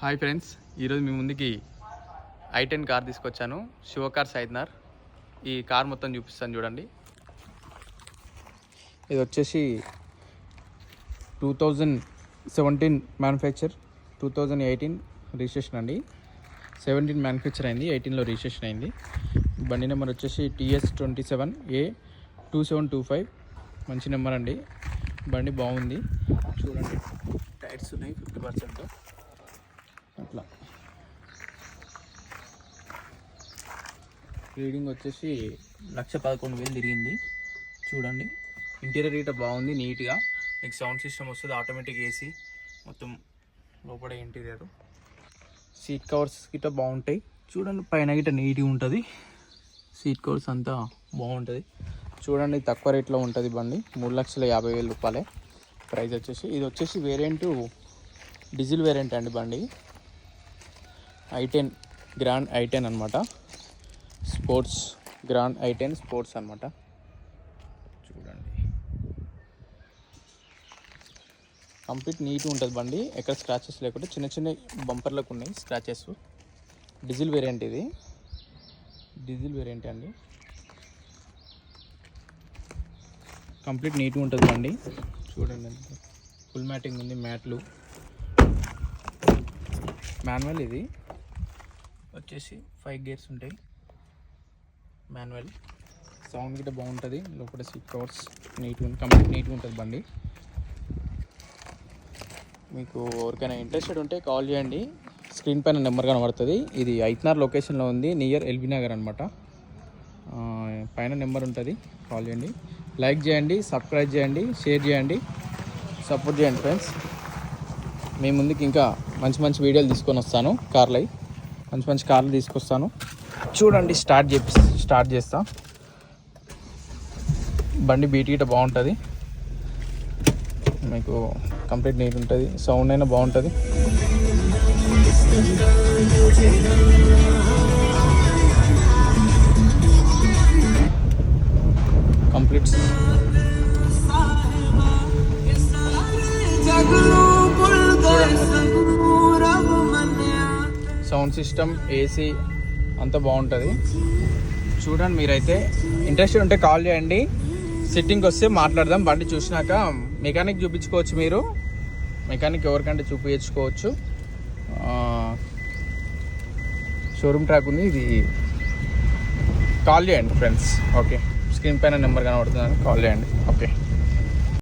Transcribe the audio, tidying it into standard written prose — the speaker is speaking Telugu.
హాయ్ ఫ్రెండ్స్, ఈరోజు మీ ముందుకి i10 కార్ తీసుకొచ్చాను. శివ కార్ సైద్నార్. ఈ కార్ మొత్తం చూపిస్తాను చూడండి. ఇది వచ్చేసి 2017 మ్యానుఫ్యాక్చర్, 2018 రిజిస్ట్రేషన్ అండి. 17 మ్యానుఫ్యాక్చర్ అయింది, 18లో రిజిస్ట్రేషన్ అయింది. బండి నెంబర్ వచ్చేసి TS27A2725. మంచి నెంబర్ అండి. బండి బాగుంది చూడండి. టైర్స్ ఉన్నాయి 50%. అట్లా రీడింగ్ వచ్చేసి 1,11,000 తిరిగింది చూడండి. ఇంటీరియర్ గిట్ట బాగుంది, నీట్గా. మీకు సౌండ్ సిస్టమ్ వస్తుంది, ఆటోమేటిక్ ఏసీ మొత్తం లోపల. ఇంటీరియర్ సీట్ కవర్స్ గిట్ట బాగుంటాయి చూడండి. పైన గిట్ట నీట్గా ఉంటుంది. సీట్ కవర్స్ అంతా బాగుంటుంది చూడండి. తక్కువ రేట్లో ఉంటుంది బండి. 3,50,000 రూపాయలే ప్రైస్ వచ్చేసి. ఇది వచ్చేసి వేరియంటు డీజిల్ వేరియంట్ అండి. బండి i10 గ్రాండ్ i10 అనమాట. స్పోర్ట్స్ గ్రాండ్ i10 స్పోర్ట్స్ అనమాట. చూడండి కంప్లీట్ నీట్గా ఉంటుంది బండి. ఎక్కడ స్క్రాచెస్ లేకుండా చిన్న చిన్న బంపర్లకు ఉన్నాయి స్క్రాచెస్. డీజిల్ వేరియంట్, ఇది డీజిల్ వేరియంట్ అండి. కంప్లీట్ నీట్గా ఉంటుంది బండి చూడండి. ఫుల్ మ్యాటింగ్ ఉంది, మ్యాట్లు. మాన్యువల్ ఇది వచ్చేసి 5 గేర్స్ ఉంటాయి. మాన్యువల్ సౌండ్ గిట్ట బాగుంటుంది. లోపల సీట్ కవర్స్ నీట్గా, కంప్లీట్ నీట్గా ఉంటుంది బండి. మీకు ఎవరికైనా ఇంట్రెస్టెడ్ ఉంటే కాల్ చేయండి. స్క్రీన్ పైన నెంబర్ కనబడుతుంది. ఇది ఐత్నార్ లొకేషన్లో ఉంది, నియర్ ఎల్బీ నగర్ అనమాట. పైన నెంబర్ ఉంటుంది, కాల్ చేయండి. లైక్ చేయండి, సబ్స్క్రైబ్ చేయండి, షేర్ చేయండి, సపోర్ట్ చేయండి ఫ్రెండ్స్. మీ ముందుకి ఇంకా మంచి మంచి వీడియోలు తీసుకొని వస్తాను. కార్లు మంచి మంచి కార్లు తీసుకొస్తాను చూడండి. స్టార్ట్ చేస్తా. బండి బీట్ గిట్ట బాగుంటుంది. మీకు కంప్లీట్ నీట్ ఉంటుంది. సౌండ్ అయినా బాగుంటుంది. కంప్లీట్ సౌండ్ సిస్టమ్, ఏసీ అంతా బాగుంటుంది చూడండి. మీరైతే ఇంట్రెస్టెడ్ ఉంటే కాల్ చేయండి. సిట్టింగ్కి వస్తే మాట్లాడదాం. బండి చూసినాక మెకానిక్ చూపించుకోవచ్చు. మీరు మెకానిక్ ఎవరికంటే చూపించుకోవచ్చు. షోరూమ్ ట్రాక్ ఉంది. ఇది కాల్ చేయండి ఫ్రెండ్స్. ఓకే, స్క్రీన్ పైన నెంబర్ కనబడుతుందని కాల్ చేయండి. ఓకే.